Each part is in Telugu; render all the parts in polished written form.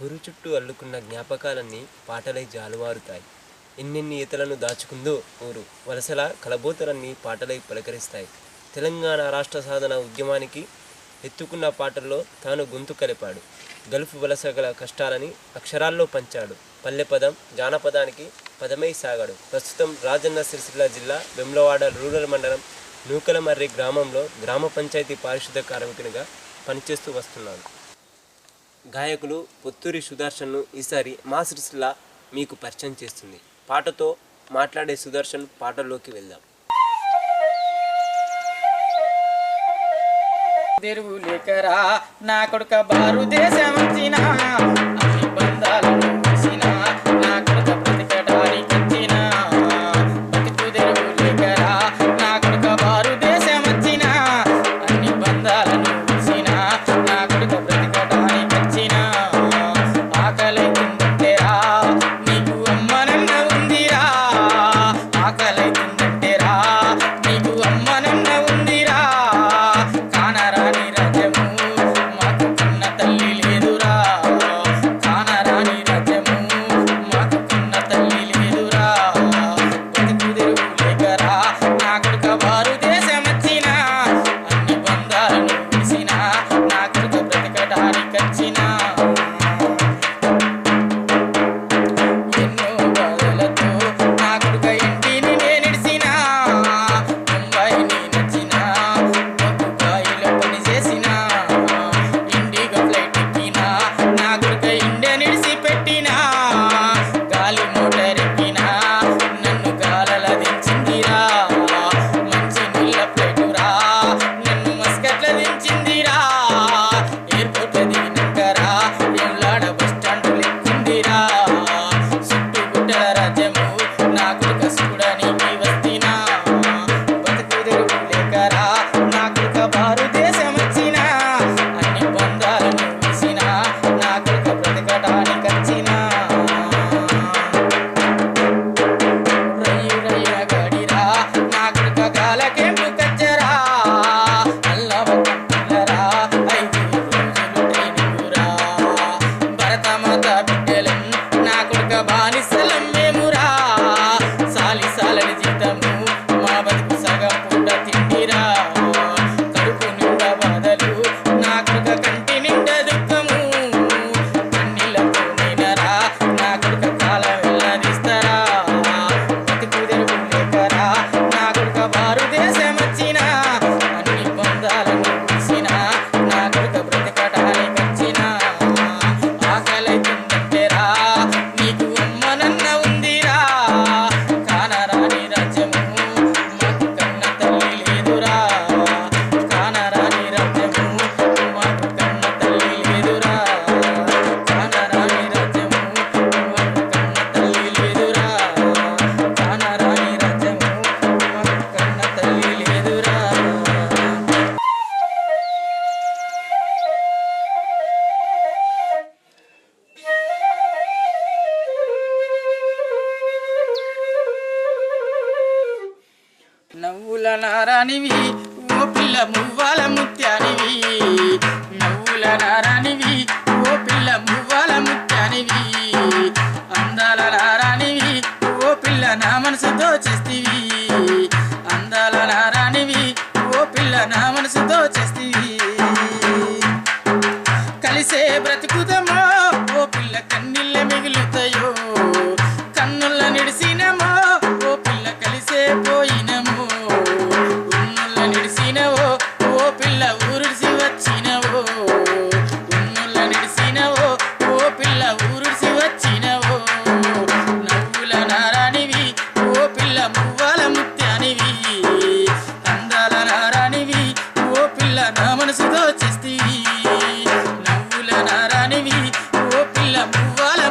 ఊరు చుట్టూ అల్లుకున్న జ్ఞాపకాలన్నీ పాటలై జాలువారుతాయి. ఎన్నెన్ని ఈతలను దాచుకుందో ఊరు, వలసల కలబోతలన్నీ పాటలై పలకరిస్తాయి. తెలంగాణ రాష్ట్ర సాధన ఉద్యమానికి ఎత్తుకున్న పాటల్లో తాను గొంతు కలిపాడు. గల్ఫ్ వలసగల కష్టాలని అక్షరాల్లో పంచాడు. పల్లెపదం జానపదానికి పదమై సాగాడు. ప్రస్తుతం రాజన్న సిరిసిల్ల జిల్లా వెమ్లవాడ రూరల్ మండలం నూకలమర్రి గ్రామంలో గ్రామ పంచాయతీ పారిశుద్ధ కార్మికునిగా పనిచేస్తూ వస్తున్నాడు. గాయకులు పొత్తూరి సుదర్శన్ను ఈసారి మా సిరిసిల్ల మీకు పరిచయం చేస్తుంది. పాటతో మాట్లాడే సుదర్శన్ పాటల్లోకి వెళ్దాం. తెరువు లేకరా నా కొడుక బారు దేశం వచ్చిన అన్ని బంధాలను చూసిన నా కొడుక బ్రతికడానికి వచ్చిన బతుకు తెరువు లేకరా నా కొడుక బారు దేశం వచ్చిన అన్ని బంధాలను చూసిన నా కొడుక బ్రతికడానికి వచ్చిన ఆకలి తిందంటేరా నీకు అమ్మనన్న ఉందిరా ఆకలి తిందంటేరా నీకు అమ్మనన్న ఉందిరా కానరాని రాజ్యము మాకు కన్న తల్లి లేదురా కానరాని రాజ్యము మాకు కన్న తల్లి లేదురా బతుకు తెరువు లేకరా నా కొడుక వారు దేశం వచ్చిన అన్ని బంధాలను విడిసిన నా కొడుక బ్రతకడానికి వచ్చిన ఎన్నో బాధలతో నా కొడుక ఇంటిని నేనిడిసిన ముంబైని నచ్చిన బొగ్గుబాయిలో పని చేసిన ఇండిగో ఫ్లైట్ ఎక్కిన నా కొడుక ఇండియా నిడిసి పెట్టిన గాలి మోటార్ ఎక్కిన నన్ను గాలల దించిందిరా మంచి నీళ్ళ ప్లేటురా నన్ను మస్కట్ల దించిందిరా ఎయిర్పోర్ట్ దిగినాకరా ఎల్లాడ బస్ స్టాండ్ లెక్కుందిరా చుట్టూ గుట్టల రాజ్యము నా కొడుక చూడనీకి వస్తినా బతుకు తెరువు లేకరా నా కొడుక భారతదేశం వచ్చిన అన్ని బంధాలను విసిన నా కొడుక బ్రతకడానికి వచ్చిన రయ్యు రయ్యున గడిరా నా కొడుక గాలకేంపు కచ్చరా అల్లవరా 5 రోజులు ట్రైనింగురా భరతమాత బిడ్డలం నా కొడుక బానిసలం మేమురా సాలి సాలని జీతము మా బతుకు సగం పూట తిండిరా కడుపు నిండా బాధలు నా కొడుక కంటి నిండా దుఃఖము కన్నీళ్ళతో నేనరా నా కొడుక కాలం వెళ్ళదీస్తారా బతుకు తెరువు లేకరా నా కొడుక భారతదేశం వచ్చిన అన్ని బంధాలను విడిసిన నా కొడుక బ్రతకడానికి వచ్చిన ఆకలైతుందంటేరా నీకు అమ్మనన్న ఉందిరా కానరాని రాజ్యము మాకు కన్న తల్లి లేదురా కానరాని రాజ్యము మాకు కన్న తల్లి లేదురా కానరాని రాజ్యము మాకు కన్న తల్లి లేదురా కానరాని రాజ్యము మాకు కన్న తల్లి లేదురా నవ్వుల నారానివి ఓ పిల్ల మువ్వాల ముత్యానివి నవ్వుల నారానివి ఓ పిల్ల మువ్వాల ముత్యానివి అందాల నారానివి ఓ పిల్ల నా మనసు దోచేస్తివి అందాల నారానివి ఓ పిల్ల నా మనసు దోచేస్తివి కలిసే బ్రతుకుదమో ఓ పిల్ల కన్నీళ్ళ మిగులుతాయో కన్నుల నిడిసినమో ఓ పిల్ల కలిసే పోయినమో ఉన్నుల నిడిసినవో ఓ పిల్ల ఊరుడిసి వచ్చినవో ఉన్నుల నిడిసినవో ఓ పిల్ల ఊరుడిసి వచ్చినవో నవ్వుల నారానివి ఓ పిల్ల మువ్వాల ముత్యానివి అందాల నారానివి ఓ పిల్ల నా మనసు దోచేస్తివి నవ్వుల నారానివి ఓ పిల్ల మువ్వాల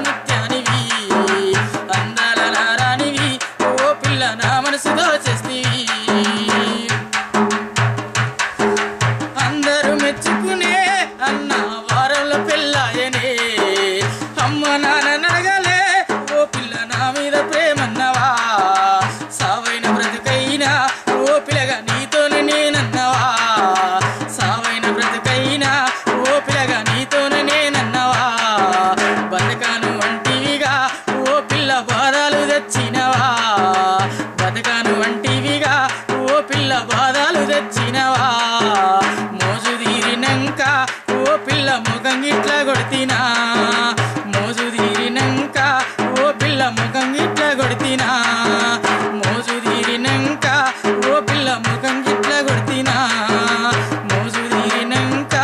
ముఖం ఇట్లా కొడితినా మోజు తీరినంక ఓ పిల్ల ముఖం ఇట్లా కొడితినా మోజు తీరినంక ఓ పిల్ల ముఖం ఇట్లా కొడితినా మోజు తీరినంక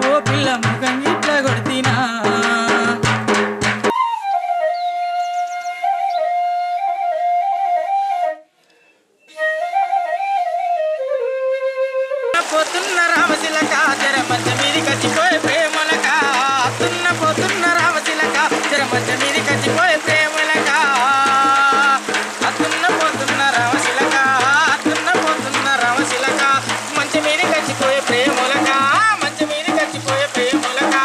ఓ పిల్ల ముఖం ఇట్లా కొడితినా పోతున్న రామశిలక జర మధ్య మీది కచ్చిపోయే ప్రేమలక పోతున్న రామశిలక జర మధ్య మీది కచ్చిపోయే ప్రేమలక పోతున్న రామశిలక పోతున్న రామశిలక మంచి మీది కచ్చిపోయే ప్రేమలక మంచి మీది కచ్చిపోయే ప్రేమలక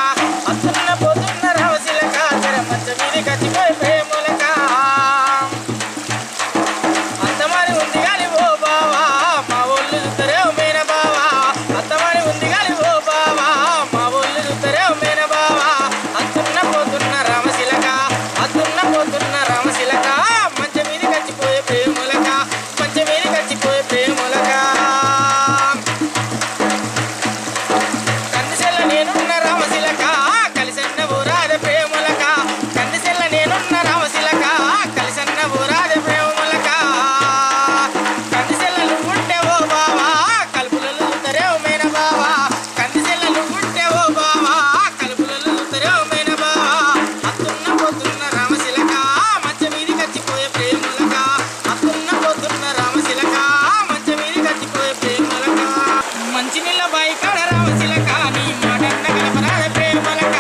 పోతున్న రామశిలక జర మధ్య మీది కచ్చిపోయే ప్రేమలక అంతమారి ఉంది గాని ఓ బావా మా ఒళ్ళు చూద్దరే మేన బావా అంతమారి ఉంది గాని ఓ బావా మా ఒళ్ళు చూద్దరే మేన బావా పోతున్న రామశిలక పోతున్న రామశిలక మంచి మీది కచ్చిపోయే ప్రేమలక మంచి మీది కచ్చిపోయే ప్రేమలక కందిసెల్ల నేనున్న రామశిలక కలిసన్న ఊరాద ప్రేమలక కందిసెల్ల నేనున్న రామశిలక కలిసన్న ఊరాద ప్రేమలక కందిసెల్లలు ఉంటే ఓ బావా కలుపులలో చూద్దరే మేన బావా కందిసెల్లలు ఉంటే ఓ బావా కలుపులలో చూద్దరే మేన బావా పోతున్న రామశిలక మంచి మీది కచ్చిపోయే ప్రేమలక పోతున్న రామశిలక మంచి మీది కచ్చిపోయే ప్రేమలక మంచి నీళ్ళ బాయి కాడ రామశిలక నీ మాటన్న కలపరాద ప్రేమలక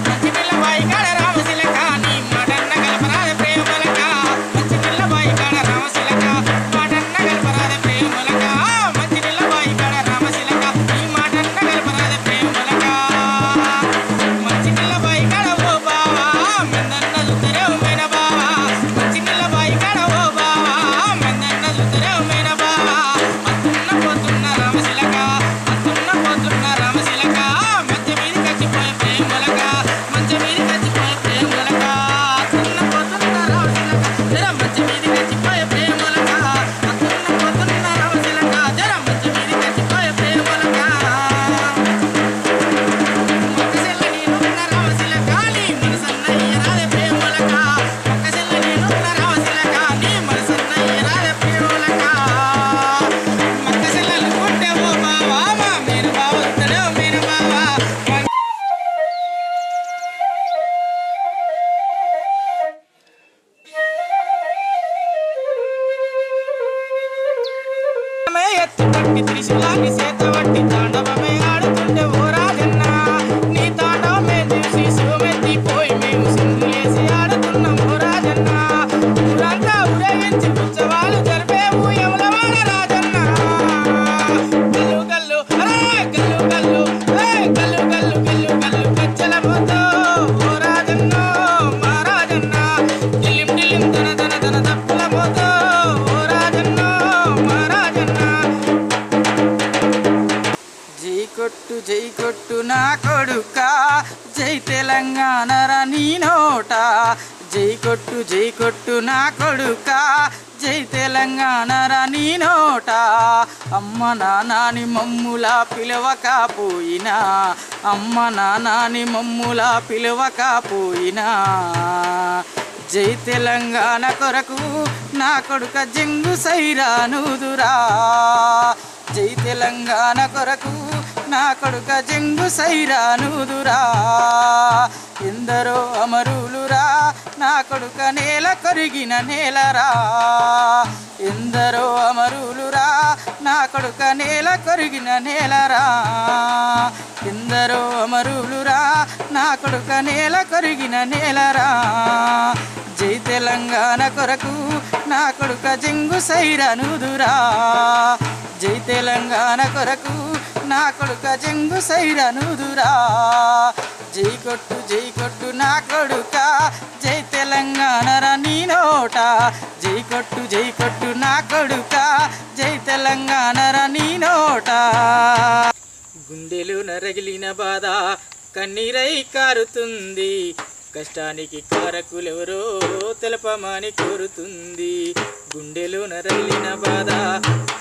మంచి నీళ్ళ బాయి కాడ రామశిలక నీ మాటన్న కలపరాద ప్రేమలక మంచి నీళ్ళ బాయి కాడ రామశిలక మాటన్న కలపరాద ప్రేమలక మంచి నీళ్ళ బాయి కాడ రామశిలక నీ మాటన్న కలపరాద ప్రేమలక మంచి నీళ్ళ బాయి కాడ ఓ బావా మెందన్న చూద్దరే మేన బావా మంచి నీళ్ళ బాయి కాడ ఓ బావా మెందన్న చూద్దరే మేన బావా పోతున్న రామశిలక పోతున్న రామశిలక మంచి మీది కచ్చిపోయే ప్రేమలక మంచి మీది కచ్చిపోయే ప్రేమలక పోతున్న రామశిలక జర మంచి మీది కచ్చిపోయే ప్రేమలక పోతున్న రామశిలక జర మంచి మీది కచ్చిపోయే ప్రేమలక మొక్కసెల్ల నేనున్న రామశిలక నీ మనసన్న ఎరాదే ప్రేమలక మొక్కసెల్ల నేనున్న రామశిలక నీ మనసన్న ఎరాదే ప్రేమలక మొక్కసెల్లలు ఉంటే ఓ బావా మా మేన బావ వద్దడే మేన బావా ఎత్తు పట్టి త్రిశూలాన్ని చేత పట్టి తాండవమే ఆడుతుంటే ఓ రాజన్న నీ తాండవమే చూసి సోమెత్తిపోయి మేము సింధులేసి ఆడుతున్నాం ఓ రాజన్న ఊరంతా ఊరేగించి ఉత్సవాలు జరిపే ఊయములవాడ రాజన్న గల్లు గల్లు అరే గల్లు గల్లు గల్లు గల్లు గల్లు గల్లు కచ్చల పోతో ఓ రాజన్న మా రాజన్న దిల్లిం దిల్లిం దన దన దన దప్పుల పోతో ఓ రాజన్న మా రాజన్న జై కొట్టు నా కొడుక జై తెలంగాణ రా నీ నోట జై కొట్టు నా కొడుక జై తెలంగాణ రా నీ నోట అమ్మ నాన్నని మమ్ములా పిలవకపోయినా అమ్మ నాన్నని మమ్ములా పిలవకపోయినా జై తెలంగాణ కొరకు నా కొడుక జంగు సైరానుదురా జై తెలంగాణ కొరకు నా కొడుక జంగు సైరానుదురా ఎందరో అమరులురా నా కొడుక నేల కొరిగిన నేలరా ఎందరో అమరులురా నా కొడుక నేల కొరిగిన నేలరా ఎందరో అమరులురా నా కొడుక నేల కొరిగిన నేలరా జై తెలంగాణ కొరకు నా కొడుక జంగు సైరానుదురా జై తెలంగాణ కొరకు నా కొడుక జంగు సైరానుదురా జై కొట్టు నా కొడుక జై తెలంగాణ రా నీ నోట జై కొట్టు నా కొడుక జై తెలంగాణ రా నీ నోట గుండెలు నరగిలిన బాధ కన్నీరై కారుతుంది కష్టానికి కారకులెవరో తెలపమని కోరుతుంది గుండెలు నరగిలిన బాధ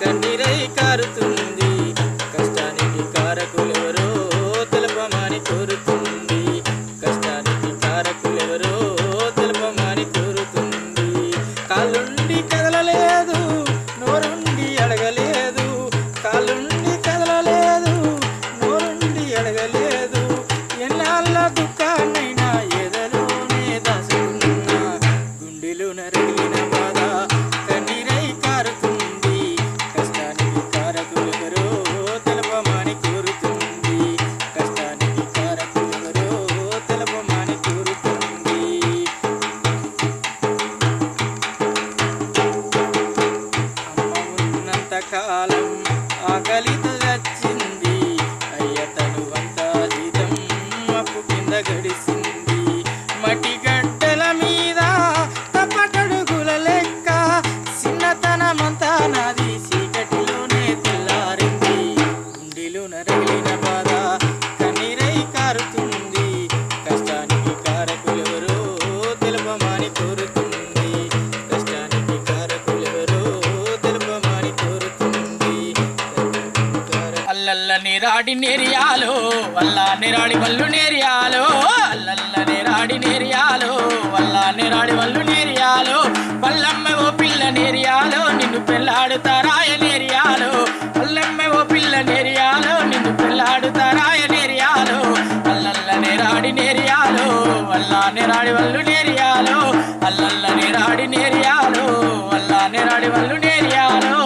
కన్నీరై కారుతుంది కష్టానికి కారకులెవరో తెలపమని కోరుతుంది దుఃఖాన్నైనా ఎదలోనే దాచుకున్నా గుండెలో నరిగిన బాధ కన్నీరై కారుతుంది కష్టానికి కారకులెవరో తెలపమని కోరుతుంది కష్టానికి కారకులెవరో తెలపమని కోరుతుంది అమ్మ ఉన్నంత కాలం ఆకలితో వచ్చింది అయ్య తనువంతా జీతం అప్పు కింద గడిసింది మట్టి గడ్డల మీద తప్పటడుగుల లెక్క చిన్నతనమంతా నాది చీకటిలోనే తెల్లారింది గుండెలో నరగిన బాధ కన్నీరై కారుతుంది కష్టానికి కారకులెవరో తెలుపమని కోరుతుంది కష్టానికి కారకులెవరో తెలుపమని కోరుతుంది అల్లల్ల నేరాడి నేరియాలో వల్లా నేరాడి వల్లు నేరియాలో అల్లల్ల నేరాడి నేరియాలో వల్లా నేరాడి వల్లు నేరియాలో పల్లమ్మ ఓ పిల్ల నేరియాలో నిన్ను పెళ్ళాడుతారాయ నేరియాలో పల్లమ్మ ఓ పిల్ల నేరియాలో నిన్ను పెళ్ళాడుతారాయ నేరియాలో అల్లల్ల నేరాడి నేరియాలో వల్లా నేరాడి వల్లు నేరియాలో అల్లల్ల నేరాడి నేరియాలో వల్లా నేరాడి వల్లు నేరియాలో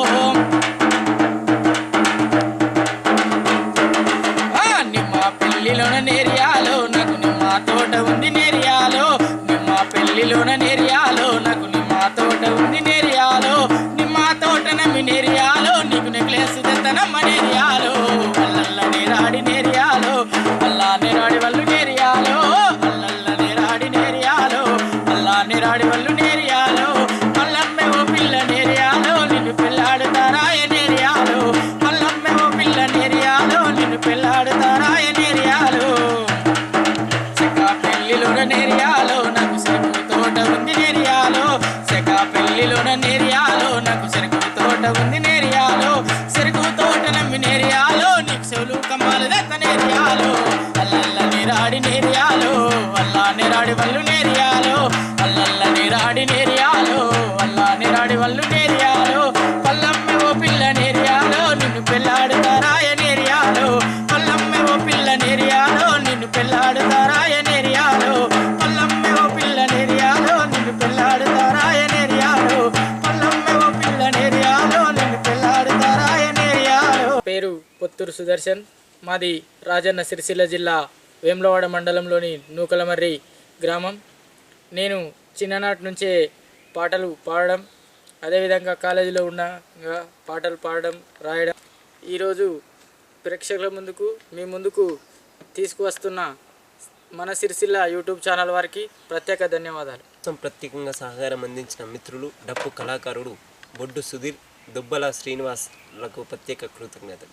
నిమ్మ పెళ్లిలోన నేరియాలో నాకు నిమ్మ తోట ఉంది నేరియాలో నిమ్మ పెళ్లిలోన నేరియాలో నాకు నిమ్మ తోట ఉంది నేరియాలో నిమ్మ తోట నమ్మి నేరియాలో నీకు నెక్లెస్ తెత్తనమ్మ నేరియాలో అల్లల్ల నేరాడి నేరియాలో అల్లా నేరాడి వల్లు నేరియాలో అల్లల్ల నేరాడి నేరియాలో అల్లా నేరాడి వల్లు నేరియాలో పల్లమ్మె ఓ పిల్ల నేరియాలో నిన్ను పెళ్ళాడుతారాయ నేరియాలో పల్లమ్మె ఓ పిల్ల నేరియాలో నిన్ను పెళ్ళాడుతారాయ నేరియాలో సెకా పెళ్లిలోన నేరియాలో నాకు చెరుకు తోట ఉంది నేరియాలో సెకా పెళ్లిలోన నేరియాలో నాకు చెరుకు తోట ఉంది నేరియాలో చెరుకు తోట నమ్మి నేరియాలో నీకు చెవులు కమ్మాలు దెత్త నేరియాలో అల్లల్ల నేరాడి నేరియాలో అల్లా నేరాడి వల్లు నేరియాలో అల్లల్ల నేరాడి నేరియాలో అల్లా నేరాడి వల్లు నేరియాలో పల్లమ్మె ఓ పిల్ల నేరియాలో నిన్ను పెళ్ళాడుతారాయ నేరియాలో పల్లమ్మె ఓ పిల్ల నేరియాలో నిన్ను పెళ్ళాడుతారాయ నేరియాలో పల్లమ్మె ఓ పిల్ల నేరియాలో నిన్ను పెళ్ళాడుతారాయ నేరియాలో పల్లమ్మె ఓ పిల్ల నేరియాలో నిన్ను పెళ్ళాడుతారాయ నేరియాలో. పేరు పొత్తూరు సుదర్శన్, మాది రాజన్న సిరిసిల్ల జిల్లా వేములవాడ మండలంలోని నూకలమర్రి గ్రామం. నేను చిన్ననాటి నుంచే పాటలు పాడడం, అదేవిధంగా కాలేజీలో ఉండగా పాటలు పాడడం, రాయడం. ఈరోజు ప్రేక్షకుల ముందుకు మీ ముందుకు తీసుకువస్తున్న మన సిరిసిల్ల యూట్యూబ్ ఛానల్ వారికి ప్రత్యేక ధన్యవాదాలు. ప్రత్యేకంగా సహకారం అందించిన మిత్రులు డప్పు కళాకారుడు బొడ్డు సుధీర్, దుబ్బల శ్రీనివాస్లకు ప్రత్యేక కృతజ్ఞతలు.